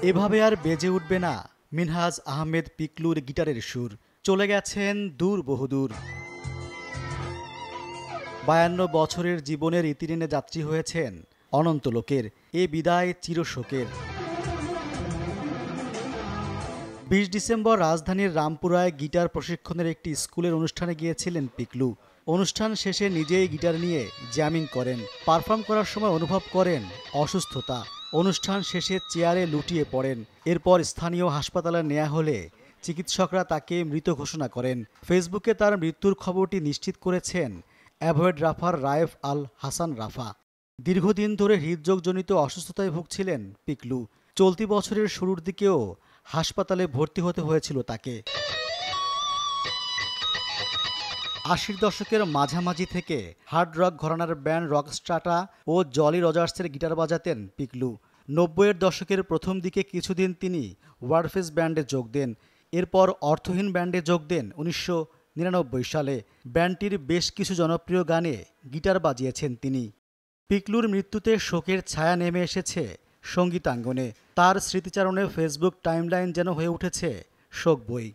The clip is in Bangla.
এভাবে আর বেজে উঠবে না মিনহাজ আহমেদ পিকলুর গিটারের সুর। চলে গেছেন দূর বহুদূর। 52 বছরের জীবনের ইতি টেনে যাত্রী হয়েছেন অনন্ত লোকের। এ বিদায় চিরশোকের। 20 ডিসেম্বর রাজধানীর রামপুরায় গিটার প্রশিক্ষণের একটি স্কুলের অনুষ্ঠানে গিয়েছিলেন পিকলু। অনুষ্ঠান শেষে নিজেই গিটার নিয়ে জ্যামিং করেন। পারফর্ম করার সময় অনুভব করেন অসুস্থতা। অনুষ্ঠান শেষে চেয়ারে লুটিয়ে পড়েন। এরপর স্থানীয় হাসপাতালে নেওয়া হলে চিকিৎসকরা তাকে মৃত ঘোষণা করেন। ফেসবুকে তার মৃত্যুর খবরটি নিশ্চিত করেছেন অ্যাভয়েড রাফার রায়েফ আল হাসান রাফা। দীর্ঘদিন ধরে হৃদরোগজনিত অসুস্থতায় ভুগছিলেন পিকলু। চলতি বছরের শুরুর দিকেও হাসপাতালে ভর্তি হতে হয়েছিল তাকে। 80 দশকের মাঝামাঝি থেকে হার্ড রক ঘরানার ব্যান্ড রকস্টাটা ও জলি রজার্সের গিটার বাজাতেন পিকলু। 90-এর দশকের প্রথম দিকে কিছুদিন তিনি ওয়ারফেস ব্যান্ডে যোগ দেন। এরপর অর্থহীন ব্যান্ডে যোগ দেন 1999 সালে। ব্যান্ডটির বেশ কিছু জনপ্রিয় গানে গিটার বাজিয়েছেন তিনি। পিকলুর মৃত্যুতে শোকের ছায়া নেমে এসেছে সঙ্গীতাঙ্গনে। তার স্মৃতিচারণে ফেসবুক টাইমলাইন যেন হয়ে উঠেছে শোক বই।